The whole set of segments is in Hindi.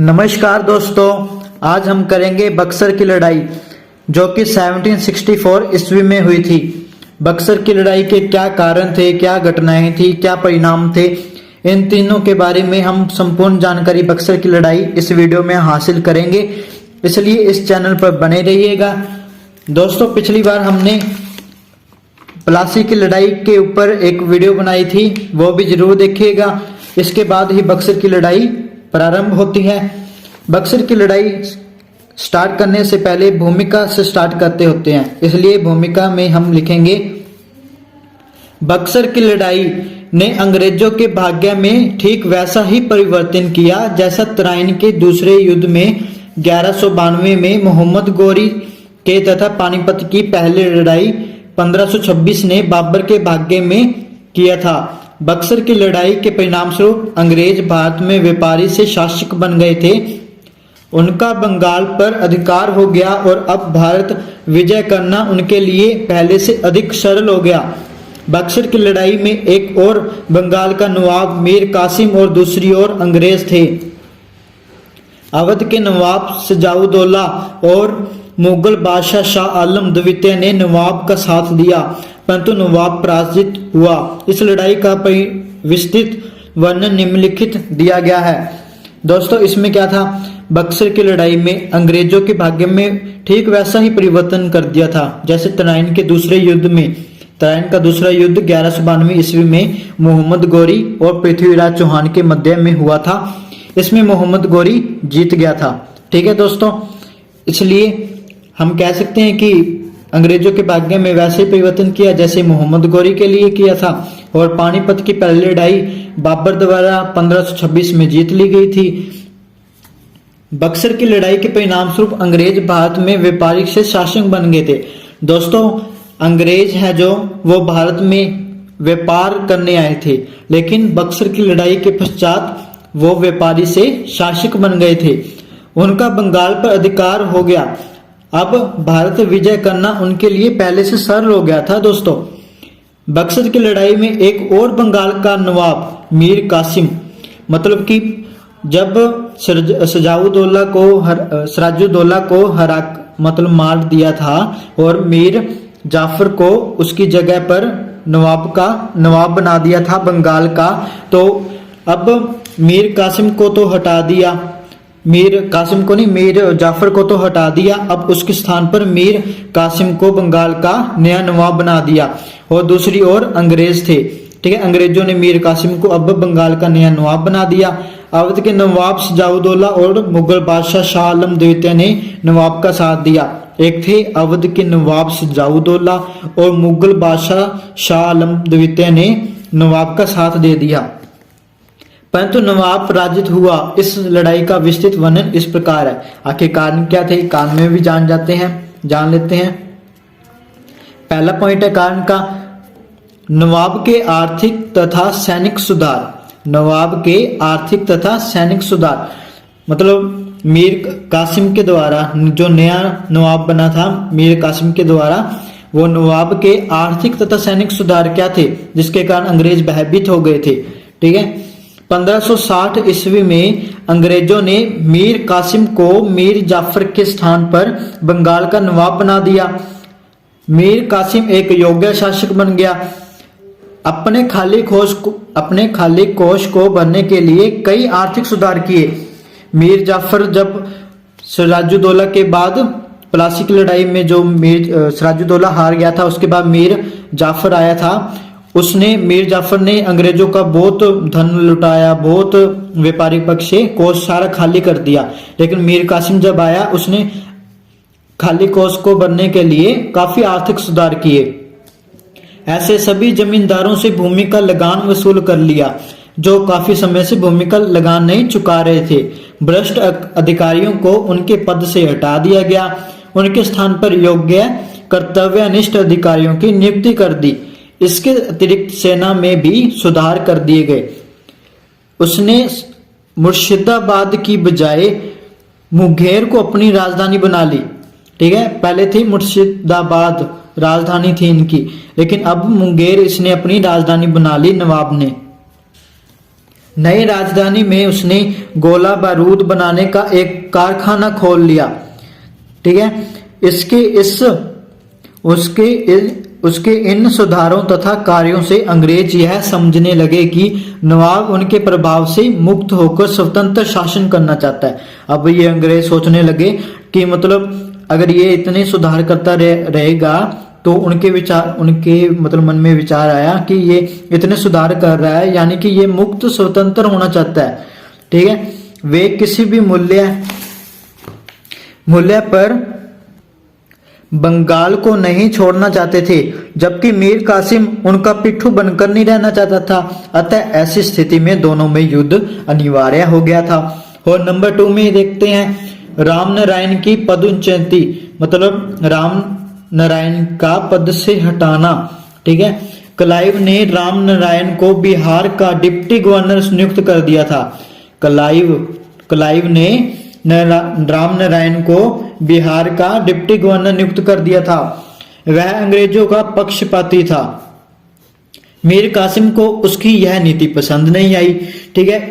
नमस्कार दोस्तों, आज हम करेंगे बक्सर की लड़ाई जो कि 1764 ईस्वी में हुई थी। बक्सर की लड़ाई के क्या कारण थे, क्या घटनाएं थी, क्या परिणाम थे, इन तीनों के बारे में हम संपूर्ण जानकारी बक्सर की लड़ाई इस वीडियो में हासिल करेंगे, इसलिए इस चैनल पर बने रहिएगा। दोस्तों, पिछली बार हमने प्लासी की लड़ाई के ऊपर एक वीडियो बनाई थी, वो भी जरूर देखिएगा। इसके बाद ही बक्सर की लड़ाई प्रारंभ होती है। बक्सर की लड़ाई स्टार्ट करने से पहले भूमिका से स्टार्ट करते होते हैं, इसलिए भूमिका में हम लिखेंगे, बक्सर की लड़ाई ने अंग्रेजों के भाग्य में ठीक वैसा ही परिवर्तन किया जैसा तराइन के दूसरे युद्ध में 1192 में मोहम्मद गोरी के तथा पानीपत की पहली लड़ाई 1526 ने बाबर के भाग्य में किया था। बक्सर की लड़ाई के परिणाम स्वरूप अंग्रेज भारत में व्यापारी से शासक बन गए थे। उनका बंगाल पर अधिकार हो गया और अब भारत विजय करना उनके लिए पहले से अधिक सरल हो गया। बक्सर की लड़ाई में एक और बंगाल का नवाब मीर कासिम और दूसरी ओर अंग्रेज थे। अवध के नवाब सजाउद्दौला और मुगल बादशाह शाह आलम द्वितीय ने नवाब का साथ दिया, परंतु नवाब पराजित हुआ। इस लड़ाई का विस्तृत वर्णन निम्नलिखित दिया गया है। दोस्तों, इसमें क्या था, बक्सर की लड़ाई में अंग्रेजों के भाग्य में ठीक वैसा ही परिवर्तन कर दिया था जैसे तराइन के दूसरे युद्ध में। तराइन का दूसरा युद्ध 1192 ईस्वी में मोहम्मद गोरी और पृथ्वीराज चौहान के मध्य में हुआ था। इसमें मोहम्मद गोरी जीत गया था। ठीक है दोस्तों, इसलिए हम कह सकते हैं कि अंग्रेजों के भाग्य में वैसे ही परिवर्तन किया जैसे मोहम्मद गोरी के लिए किया था। और पानीपत की पहली लड़ाई बाबर द्वारा 1526 में जीत ली गई थी। बक्सर की लड़ाई के परिणाम स्वरूप अंग्रेज भारत में व्यापारिक से शासक बन गए थे। दोस्तों, अंग्रेज है जो वो भारत में व्यापार करने आए थे, लेकिन बक्सर की लड़ाई के पश्चात वो व्यापारी से शासक बन गए थे। उनका बंगाल पर अधिकार हो गया। अब भारत विजय करना उनके लिए पहले से सरल हो गया था। दोस्तों, बक्सर की लड़ाई में एक और बंगाल का नवाब मीर कासिम, मतलब कि जब सिराजुद्दौला को मार दिया था और मीर जाफर को उसकी जगह पर नवाब बना दिया था बंगाल का, तो अब मीर कासिम को तो हटा दिया, मीर कासिम को नहीं, मीर जाफर को तो हटा दिया। अब उसके स्थान पर मीर कासिम को बंगाल का नया नवाब बना दिया। और दूसरी ओर अंग्रेज थे। ठीक है, अंग्रेजों ने मीर कासिम को अब बंगाल का नया नवाब बना दिया। अवध के नवाब सजाउद्दौला और मुगल बादशाह शाह आलम द्वितीय ने नवाब का साथ दिया। एक थे अवध के नवाब सजाउद्दौला और मुगल बादशाह शाह आलम द्वितीय ने नवाब का साथ दे दिया, परंतु नवाब पराजित हुआ। इस लड़ाई का विस्तृत वर्णन इस प्रकार है। आखिर कारण क्या थे, कारण में भी जान लेते हैं। पहला पॉइंट है कारण का, नवाब के आर्थिक तथा सैनिक सुधार। नवाब के आर्थिक तथा सैनिक सुधार मतलब मीर कासिम के द्वारा, जो नया नवाब बना था मीर कासिम के द्वारा, वो नवाब के आर्थिक तथा सैनिक सुधार क्या थे जिसके कारण अंग्रेज भयभीत हो गए थे। ठीक है, 1560 ईस्वी में अंग्रेजों ने मीर कासिम को मीर जाफर के स्थान पर बंगाल का नवाब बना दिया। मीर कासिम एक योग्य शासक बन गया। अपने खाली कोष को भरने के लिए कई आर्थिक सुधार किए। मीर जाफर जब सिराजुद्दौला के बाद प्लासी की लड़ाई में जो सिराजुद्दौला हार गया था, उसके बाद मीर जाफर आया था। मीर जाफर ने अंग्रेजों का बहुत धन लुटाया, बहुत व्यापारिक पक्ष से कोष सारा खाली कर दिया। लेकिन मीर कासिम जब आया, उसने खाली कोष को भरने के लिए काफी आर्थिक सुधार किए। ऐसे सभी जमींदारों से भूमि का लगान वसूल कर लिया जो काफी समय से भूमि का लगान नहीं चुका रहे थे। भ्रष्ट अधिकारियों को उनके पद से हटा दिया गया। उनके स्थान पर योग्य कर्तव्यनिष्ठ अधिकारियों की नियुक्ति कर दी। इसके अतिरिक्त सेना में भी सुधार कर दिए गए। उसने मुर्शिदाबाद की बजाय मुंगेर को अपनी राजधानी बना ली। ठीक है, पहले थी मुर्शिदाबाद राजधानी थी इनकी, लेकिन अब मुंगेर इसने अपनी राजधानी बना ली नवाब ने। नई राजधानी में उसने गोला बारूद बनाने का एक कारखाना खोल लिया। ठीक है, इसके इस उसके इन सुधारों तथा कार्यों से अंग्रेज यह समझने लगे कि नवाब उनके प्रभाव से मुक्त होकर स्वतंत्र शासन करना चाहता है। अब ये अंग्रेज सोचने लगे कि मतलब अगर ये इतने सुधार करता रहेगा तो उनके मन में विचार आया कि ये इतने सुधार कर रहा है यानी कि ये मुक्त स्वतंत्र होना चाहता है। ठीक है, वे किसी भी मूल्य पर बंगाल को नहीं छोड़ना चाहते थे, जबकि मीर कासिम उनका पिट्ठू बनकर नहीं रहना चाहता था। अतः ऐसी स्थिति में दोनों में युद्ध अनिवार्य हो गया था। और नंबर 2 में देखते हैं राम नारायण की पदोन्नति, मतलब राम नारायण का पद से हटाना। ठीक है, क्लाइव ने राम नारायण को बिहार का डिप्टी गवर्नर नियुक्त कर दिया था। क्लाइव ने राम नारायण को बिहार का डिप्टी गवर्नर नियुक्त कर दिया था। वह अंग्रेजों का पक्षपाती था। मीर कासिम को उसकी यह नीति पसंद नहीं आई। ठीक है,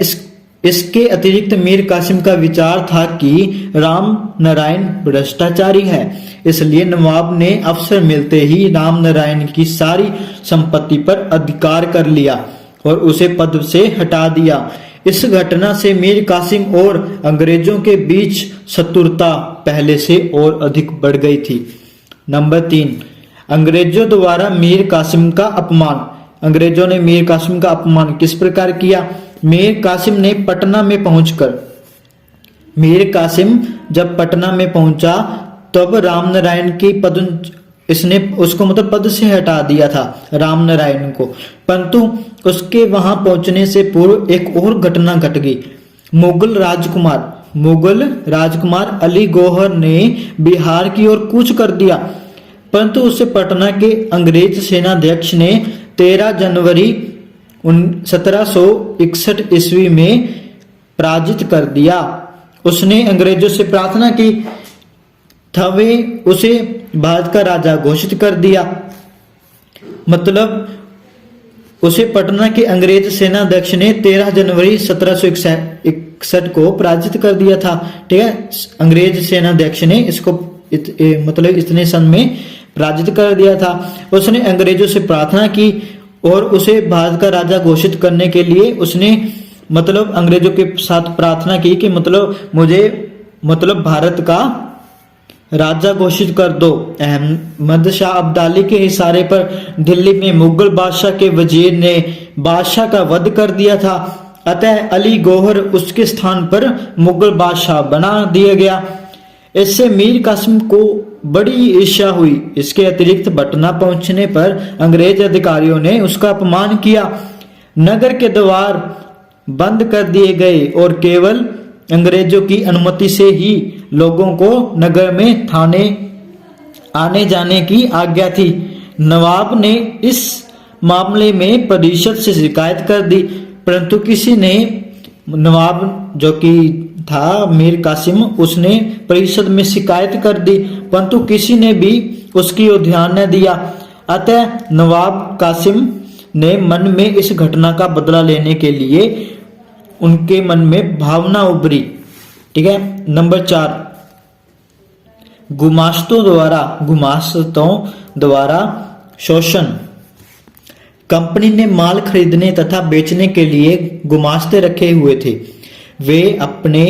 इसके अतिरिक्त मीर कासिम का विचार था कि राम नारायण भ्रष्टाचारी है, इसलिए नवाब ने अवसर मिलते ही राम नारायण की सारी संपत्ति पर अधिकार कर लिया और उसे पद से हटा दिया। इस घटना से मीर कासिम और अंग्रेजों के बीच शत्रुता पहले से और अधिक बढ़ गई थी। नंबर 3, अंग्रेजों द्वारा मीर कासिम का अपमान। अंग्रेजों ने मीर कासिम का अपमान किस प्रकार किया? मीर कासिम जब पटना में पहुंचा तब राम नारायण की इसने उसको मतलब पद से हटा दिया था राम नारायण को, परंतु उसके वहां पहुंचने से पूर्व एक और घटना घट गई। मुगल राजकुमार अली गौहर ने बिहार की ओर कूच कर दिया, परंतु उसे पटना के अंग्रेज सेनाध्यक्ष ने 13 जनवरी 1761 ईस्वी में पराजित कर दिया। उसने अंग्रेजों से प्रार्थना की था, वे उसे भारत का राजा घोषित कर दिया। मतलब उसे पटना के अंग्रेज सेनाध्यक्ष ने 13 जनवरी 1761 को पराजित कर दिया था। ठीक है, अंग्रेज सेनाध्यक्ष ने इसको मतलब इतने सन में पराजित कर दिया था। उसने अंग्रेजों से प्रार्थना की और उसे भारत का राजा घोषित करने के लिए उसने मतलब अंग्रेजों के साथ प्रार्थना की कि मुझे भारत का राजा घोषित कर दो। अहमद शाह अब्दाली के इशारे पर दिल्ली में मुगल बादशाह के वजीर ने बादशाह का वध कर दिया था, अतः अली गौहर उसके स्थान पर मुगल बादशाह बना दिया गया। इससे मीर कासिम को बड़ी ईर्ष्या हुई। इसके अतिरिक्त पटना पहुंचने पर अंग्रेज अधिकारियों ने उसका अपमान किया। नगर के द्वार बंद कर दिए गए और केवल अंग्रेजों की अनुमति से ही लोगों को नगर में आने जाने की आज्ञा थी। नवाब ने इस मामले में परिषद से शिकायत कर दी, परंतु किसी ने नवाब जो कि था मीर कासिम, उसने परिषद में शिकायत कर दी, परंतु किसी ने भी उसकी ओर ध्यान न दिया। अतः नवाब कासिम ने मन में इस घटना का बदला लेने के लिए उनके मन में भावना उभरी। ठीक है, नंबर 4, गुमास्तों द्वारा शोषण। कंपनी ने माल खरीदने तथा बेचने के लिए गुमास्ते रखे हुए थे। वे अपने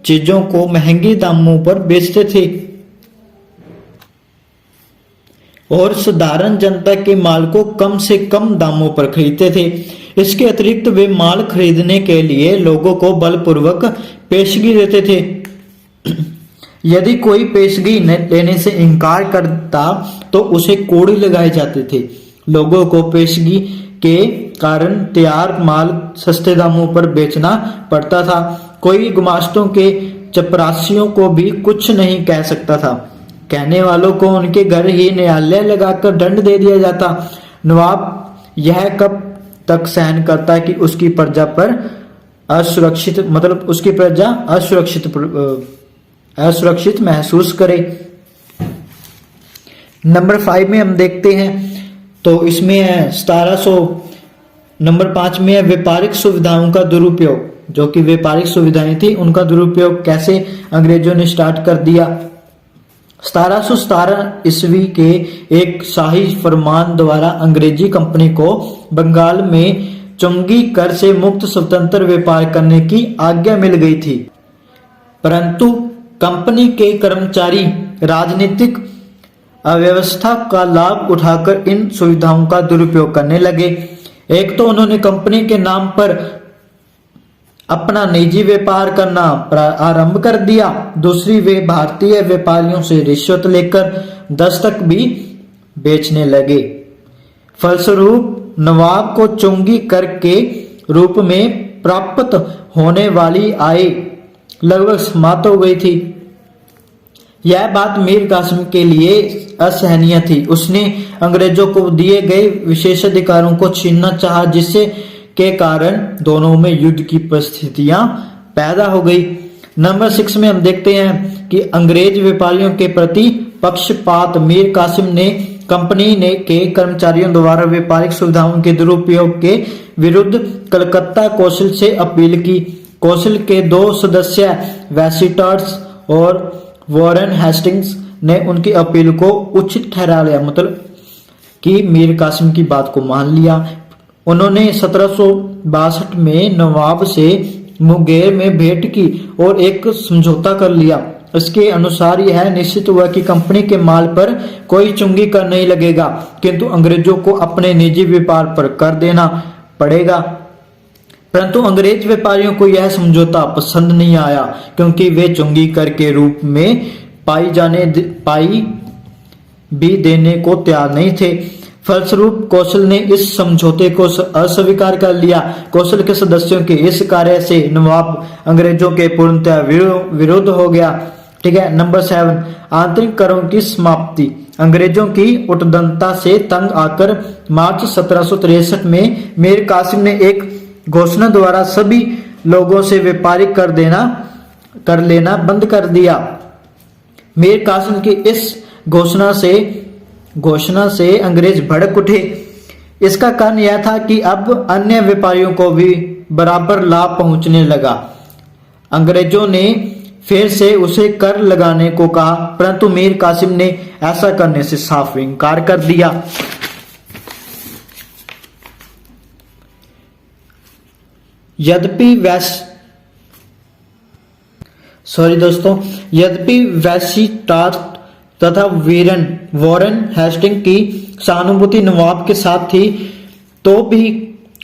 चीजों को महंगे दामों पर बेचते थे और साधारण जनता के माल को कम से कम दामों पर खरीदते थे। इसके अतिरिक्त वे माल खरीदने के लिए लोगों को बलपूर्वक पेशगी देते थे। यदि कोई पेशगी लेने से इनकार करता तो उसे कोड़े लगाए जाते थे। लोगों को पेशगी के कारण तैयार माल सस्ते दामों पर बेचना पड़ता था। कोई गुमास्तों के चपरासियों को भी कुछ नहीं कह सकता था। कहने वालों को उनके घर ही न्यायालय लगाकर दंड दे दिया जाता। नवाब यह कब तक सहन करता कि उसकी प्रजा पर उसकी प्रजा असुरक्षित महसूस करे। नंबर 5 में हम देखते हैं, तो इसमें है 1700 नंबर 5 में है व्यापारिक सुविधाओं का दुरुपयोग। जो कि व्यापारिक सुविधाएं थी उनका दुरुपयोग कैसे अंग्रेजों ने स्टार्ट कर दिया। 1717 ईस्वी के एक शाही फरमान द्वारा अंग्रेजी कंपनी को बंगाल में चुंगी कर से मुक्त स्वतंत्र व्यापार करने की आज्ञा मिल गई थी, परंतु कंपनी के कर्मचारी राजनीतिक अव्यवस्था का लाभ उठाकर इन सुविधाओं का दुरुपयोग करने लगे। एक तो उन्होंने कंपनी के नाम पर अपना निजी व्यापार करना आरंभ कर दिया, दूसरी वे भारतीय व्यापारियों से रिश्वत लेकर दस्तक भी बेचने लगे। फलस्वरूप नवाब को चुंगी कर के रूप में प्राप्त होने वाली आय लगभग समाप्त हो गई थी। यह बात मीर कासिम के लिए असहनीय थी। उसने अंग्रेजों को दिए गए विशेषाधिकारों को छीनना चाहा, जिससे के कारण दोनों में युद्ध की परिस्थितियां पैदा हो गई। नंबर 6 में हम देखते हैं कि अंग्रेज व्यापारियों के प्रति पक्षपात। मीर कासिम ने कंपनी ने के कर्मचारियों द्वारा व्यापारिक सुविधाओं के दुरुपयोग के विरुद्ध कलकत्ता कौंसिल से अपील की। कौंसिल के 2 सदस्य वेसिटर्स और वॉरेन हेस्टिंग्स ने उनकी अपील को उचित ठहरा लिया, मतलब कि मीर कासिम की बात को मान लिया। उन्होंने 1762 में नवाब से मुंगेर में भेंट की और एक समझौता कर लिया। इसके अनुसार यह निश्चित हुआ कि कंपनी के माल पर कोई चुंगी कर नहीं लगेगा, किंतु अंग्रेजों को अपने निजी व्यापार पर कर देना पड़ेगा। परंतु अंग्रेज व्यापारियों को यह समझौता पसंद नहीं आया, क्योंकि वे चुंगी कर के रूप में पाई भी देने को तैयार नहीं थे। फलस्वरूप कौशल ने इस समझौते को अस्वीकार कर लिया। कौशल के सदस्यों के इस कार्य से नवाब अंग्रेजों के पूर्णतः विरुद्ध हो गया। ठीक है। नंबर 7 आंतरिक करों की समाप्ति। अंग्रेजों की उद्दंडता से तंग आकर मार्च 1763 में मीर कासिम ने एक घोषणा द्वारा सभी लोगों से व्यापारिक कर लेना बंद कर दिया। मीर कासिम की इस घोषणा से अंग्रेज भड़क उठे। इसका कारण यह था कि अब अन्य व्यापारियों को भी बराबर लाभ पहुंचने लगा। अंग्रेजों ने फिर से उसे कर लगाने को कहा, परंतु मीर कासिम ने ऐसा करने से साफ इनकार कर दिया। यद्यपि वेसिटास तथा वॉरेन हेस्टिंग की सहानुभूति नवाब के साथ थी, तो भी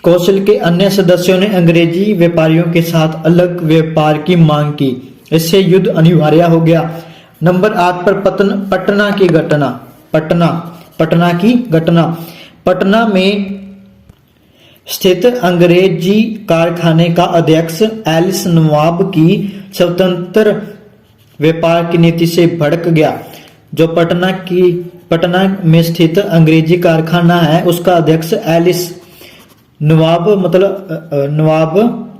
कौंसिल के अन्य सदस्यों ने अंग्रेजी व्यापारियों के साथ अलग व्यापार की मांग की। इससे युद्ध अनिवार्य हो गया। नंबर 8 पर पटना की घटना। पटना में स्थित अंग्रेजी कारखाने का अध्यक्ष एलिस नवाब की स्वतंत्र व्यापार की नीति से भड़क गया। जो पटना में स्थित अंग्रेजी कारखाना है, उसका अध्यक्ष एलिस नवाब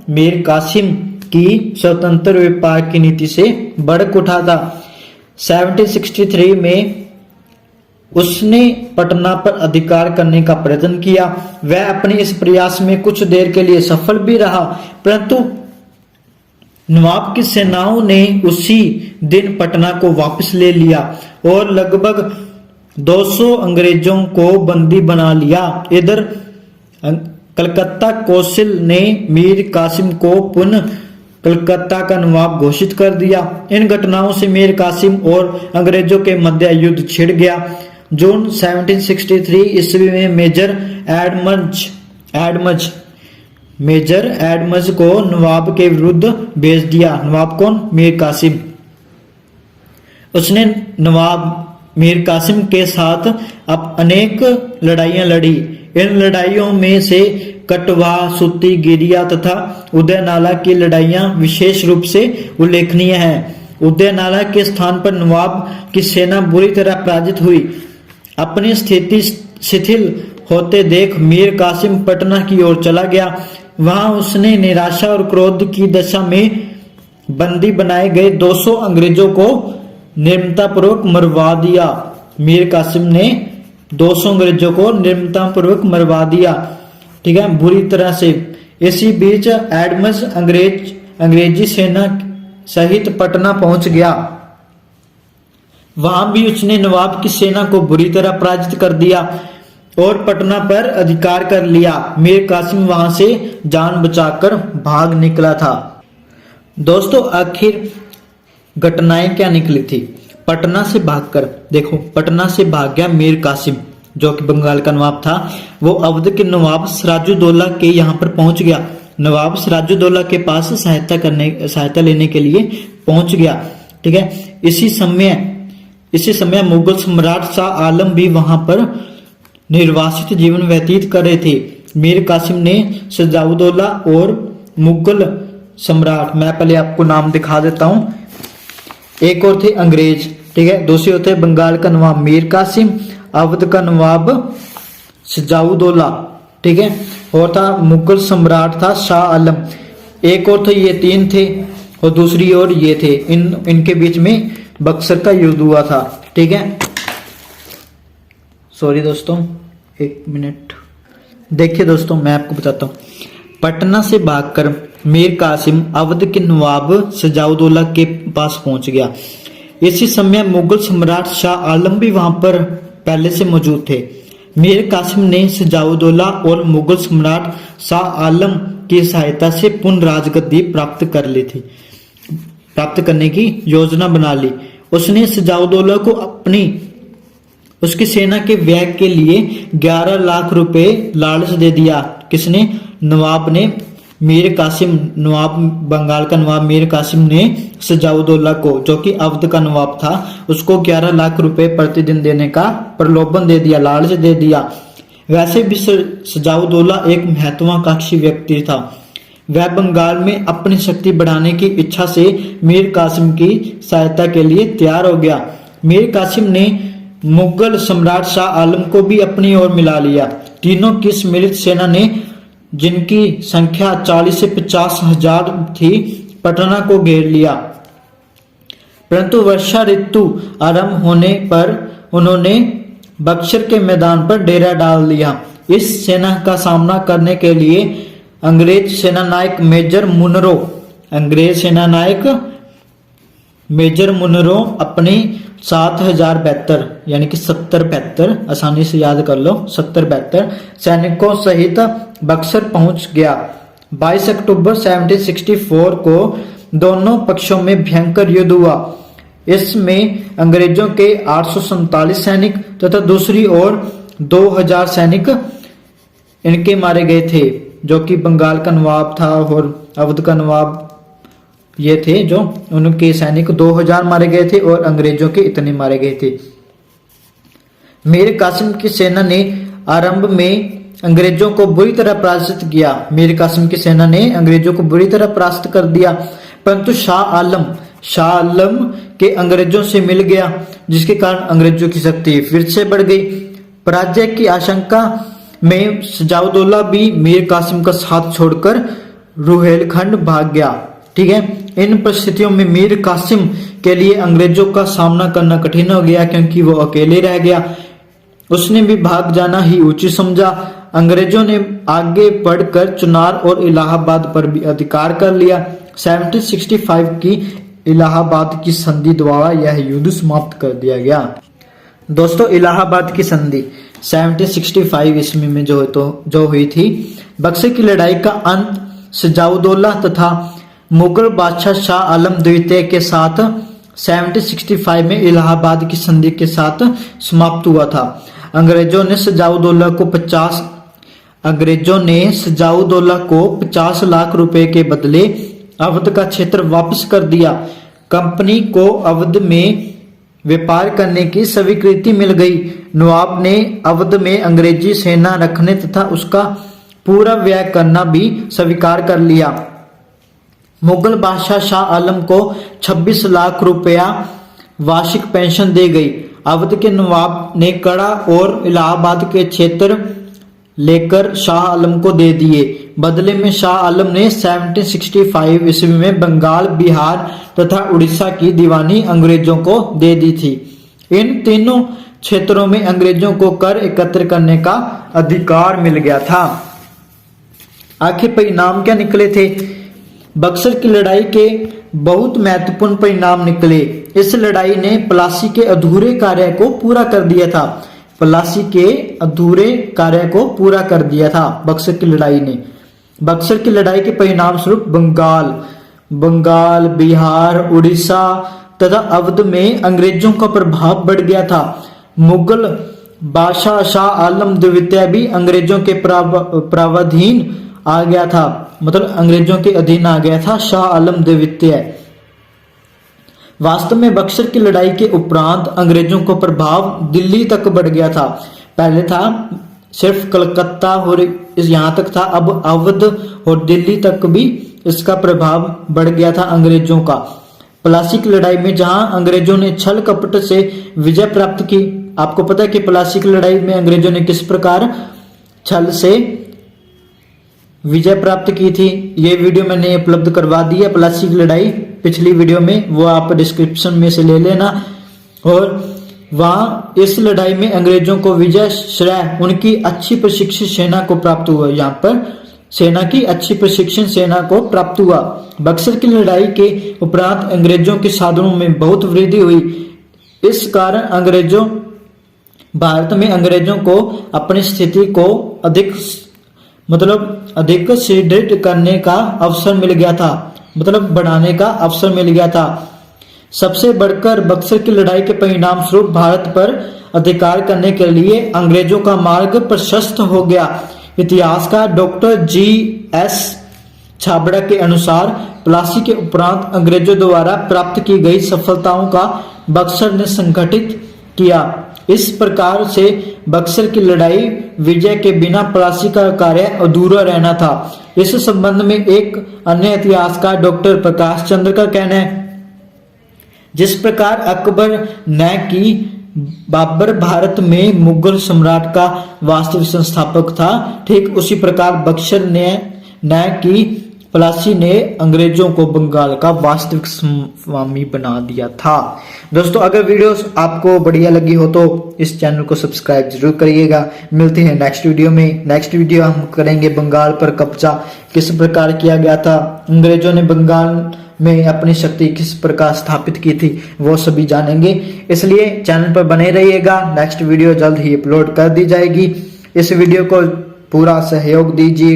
मीर कासिम की स्वतंत्र व्यापार की नीति से भड़क उठा था। 1763 में उसने पटना पर अधिकार करने का प्रयत्न किया। वह अपने इस प्रयास में कुछ देर के लिए सफल भी रहा, परंतु नवाब की सेनाओं ने उसी दिन पटना को वापस ले लिया और लगभग 200 अंग्रेजों को बंदी बना लिया। इधर कलकत्ता कौंसिल ने मीर कासिम को पुनः कलकत्ता का नवाब घोषित कर दिया। इन घटनाओं से मीर कासिम और अंग्रेजों के मध्य युद्ध छिड़ गया। जून 1763 ईस्वी में मेजर एडमज को नवाब के विरुद्ध भेज दिया। नवाब कौन? मीर कासिम। उसने नवाब मीर कासिम के साथ अब अनेक लड़ाइयां लड़ी। इन लड़ाइयों में से कटवा, सूती गिरिया तथा उदयनाला की लड़ाइयां विशेष रूप से उल्लेखनीय हैं। उदयनाला के स्थान पर नवाब की सेना बुरी तरह पराजित हुई। अपनी स्थिति शिथिल होते देख मीर कासिम पटना की ओर चला गया। वहां उसने निराशा और क्रोध की दशा में बंदी बनाए गए 200 अंग्रेजों को निर्ममतापूर्वक मरवा दिया। मीर कासिम ने 200 अंग्रेजों को निर्ममतापूर्वक मरवा दिया। ठीक है, बुरी तरह से। इसी बीच एडम्स अंग्रेजी सेना सहित पटना पहुंच गया। वहां भी उसने नवाब की सेना को बुरी तरह पराजित कर दिया और पटना पर अधिकार कर लिया। मीर कासिम वहां से जान बचाकर भाग निकला था। दोस्तों, आखिर घटनाएं क्या निकली थी? पटना से भागकर, देखो, पटना से भाग गया मीर कासिम जो कि बंगाल का नवाब था। वो अवध के नवाब सिराजुद्दौला के यहाँ पर पहुंच गया। नवाब सिराजुद्दौला के पास सहायता लेने के लिए पहुंच गया। ठीक है, इसी समय मुगल सम्राट शाह आलम भी वहां पर निर्वासित जीवन व्यतीत कर रहे थे। मीर कासिम ने सिराजुद्दौला और मुगल सम्राट, मैं पहले आपको नाम दिखा देता हूं, एक और थे अंग्रेज, ठीक है, दूसरे होते बंगाल का नवाब मीर कासिम, अवध का नवाब सिराजुद्दौला, ठीक है, और था मुगल सम्राट था शाह आलम, एक और थे, ये तीन थे और दूसरी ओर ये थे। इनके बीच में बक्सर का युद्ध हुआ था। ठीक है, सॉरी दोस्तों, एक मिनट, देखिए दोस्तों, मैं आपको बताता हूँ। पटना से भागकर मीर कासिम अवध के नवाब सिराजुद्दौला के पास पहुंच गया। इसी समय मुगल सम्राट शाह आलम भी वहां पर पहले से मौजूद थे। मीर कासिम ने सिराजुद्दौला और मुगल सम्राट शाह आलम की सहायता से पुनः राजगद्दी प्राप्त करने की योजना बना ली। उसने सिराजुद्दौला को उसकी सेना के व्यय के लिए 11 लाख रुपए लालच दे दिया। किसने? नवाब ने, मीर कासिम, बंगाल का नवाब मीर कासिम ने सिराजुद्दौला को, जो कि अवध का नवाब था, उसको 11 लाख रुपए प्रतिदिन देने का प्रलोभन दे दिया, लालच दे दिया। वैसे भी सिराजुद्दौला एक महत्वाकांक्षी व्यक्ति था। वह बंगाल में अपनी शक्ति बढ़ाने की इच्छा से मीर कासिम की सहायता के लिए तैयार हो गया। मीर कासिम ने मुगल सम्राट शाह आलम को भी अपनी ओर मिला लिया। तीनों की सम्मिलित सेना ने, जिनकी संख्या 40 से 50 हजार थी, पटना को घेर लिया। परंतु वर्षा ऋतु आरंभ होने पर उन्होंने बक्सर के मैदान पर डेरा डाल दिया। इस सेना का सामना करने के लिए अंग्रेज सेनानायक मेजर मुनरो अपने 7072 यानी कि 70-72, आसानी से याद कर लो, 70-72 सैनिकों सहित बक्सर पहुंच गया। 22 अक्टूबर 1764 को दोनों पक्षों में भयंकर युद्ध हुआ। इसमें अंग्रेजों के 847 सैनिक तथा दूसरी ओर 2000 सैनिक इनके मारे गए थे, जो कि बंगाल का नवाब था और अवध का नवाब ये थे, जो उनके सैनिक 2000 मारे गए थे और अंग्रेजों के इतने मारे गए थे। मीर कासिम की सेना ने आरंभ में अंग्रेजों को बुरी तरह पराजित किया। मीर कासिम की सेना ने अंग्रेजों को बुरी तरह परास्त कर दिया, परंतु शाह आलम के अंग्रेजों से मिल गया, जिसके कारण अंग्रेजों की शक्ति फिर से बढ़ गई। पराजय की आशंका में सिराजुद्दौला भी मीर कासिम का साथ छोड़कर रुहेलखंड भाग गया। ठीक है, इन परिस्थितियों में मीर कासिम के लिए अंग्रेजों का सामना करना कठिन हो गया, क्योंकि वो अकेले रह गया। उसने भी भाग जाना ही उचित समझा। अंग्रेजों ने आगे बढ़कर चुनार और इलाहाबाद पर भी अधिकार कर लिया। 1765 की इलाहाबाद की संधि द्वारा यह युद्ध समाप्त कर दिया गया। दोस्तों, इलाहाबाद की संधि 1765 ईस्वी में जो हुई थी। बक्सर की लड़ाई का अंत सिराजुद्दौला तथा मुगल बादशाह शाह आलम द्वितीय के साथ 1765 में इलाहाबाद की संधि के साथ समाप्त हुआ था। अंग्रेजों ने सिराजुद्दौला को 50 लाख रुपए के बदले अवध का क्षेत्र वापस कर दिया। कंपनी को अवध में व्यापार करने की स्वीकृति मिल गई। नवाब ने अवध में अंग्रेजी सेना रखने तथा उसका पूरा व्यय करना भी स्वीकार कर लिया। मुगल बादशाह शाह आलम को 26 लाख रुपया वार्षिक पेंशन दी गई। अवध के नवाब ने कड़ा और इलाहाबाद के क्षेत्र लेकर शाह आलम को दे दिए। बदले में शाह आलम ने 1765 ईस्वी में बंगाल, बिहार तथा उड़ीसा की दीवानी अंग्रेजों को दे दी थी। इन तीनों क्षेत्रों में अंग्रेजों को कर एकत्र करने का अधिकार मिल गया था। आखिर परिणाम क्या निकले थे? बक्सर की लड़ाई के बहुत महत्वपूर्ण परिणाम निकले। इस लड़ाई ने प्लासी के अधूरे कार्य को पूरा कर दिया था। प्लासी के अधूरे कार्य को पूरा कर दिया था बक्सर की लड़ाई ने। बक्सर की लड़ाई के परिणाम स्वरूप बंगाल, बिहार, उड़ीसा तथा अवध में अंग्रेजों का प्रभाव बढ़ गया था। मुगल बादशाह शाह आलम द्वितीय भी अंग्रेजों के प्रावधान आ गया था, मतलब अंग्रेजों के अधीन आ गया था शाह आलम द्वितीय। वास्तव में बक्सर की लड़ाई के उपरांत अंग्रेजों का प्रभाव दिल्ली तक बढ़ गया था। पहले था सिर्फ कलकत्ता और यहाँ तक था, अब अवध और दिल्ली तक भी इसका प्रभाव बढ़ गया था अंग्रेजों का। प्लासी की लड़ाई में जहां अंग्रेजों ने छल कपट से विजय प्राप्त की, आपको पता है कि प्लासी की लड़ाई में अंग्रेजों ने किस प्रकार छल से विजय प्राप्त की थी। ये वीडियो मैंने उपलब्ध करवा दी है, प्लासी की लड़ाई पिछली वीडियो में, वो आप डिस्क्रिप्शन में से ले लेना। और वहां इस लड़ाई में अंग्रेजों को विजय श्रेय उनकी अच्छी प्रशिक्षित सेना को प्राप्त हुआ। यहाँ पर सेना की अच्छी प्रशिक्षण सेना को प्राप्त हुआ। बक्सर की लड़ाई के उपरांत अंग्रेजों के साधनों में बहुत वृद्धि हुई। इस कारण भारत में अंग्रेजों को अपनी स्थिति को अधिक सुदृढ़ करने का अवसर मिल गया था, मतलब बढ़ाने का अवसर मिल गया था। सबसे बढ़कर बक्सर की लड़ाई के परिणाम स्वरूप भारत पर अधिकार करने के लिए अंग्रेजों का मार्ग प्रशस्त हो गया। इतिहासकार डॉक्टर G.S. छाबड़ा के अनुसार प्लासी के उपरांत अंग्रेजों द्वारा प्राप्त की गई सफलताओं का बक्सर ने संगठित किया। इस प्रकार से बक्सर की लड़ाई विजय के बिना प्लासी का कार्य अधूरा रहना था। इस संबंध में एक अन्य इतिहासकार डॉक्टर प्रकाश चंद्र का कहना है, जिस प्रकार अकबर ने की बाबर भारत में मुगल सम्राट का वास्तविक संस्थापक था, ठीक उसी प्रकार बक्सर ने की प्लासी ने अंग्रेजों को बंगाल का वास्तविक स्वामी बना दिया था। दोस्तों, अगर वीडियोस आपको बढ़िया लगी हो तो इस चैनल को सब्सक्राइब जरूर करिएगा। मिलते हैं नेक्स्ट वीडियो में। नेक्स्ट वीडियो हम करेंगे बंगाल पर कब्जा किस प्रकार किया गया था, अंग्रेजों ने बंगाल में अपनी शक्ति किस प्रकार स्थापित की थी, वो सभी जानेंगे। इसलिए चैनल पर बने रहिएगा। नेक्स्ट वीडियो जल्द ही अपलोड कर दी जाएगी। इस वीडियो को पूरा सहयोग दीजिए।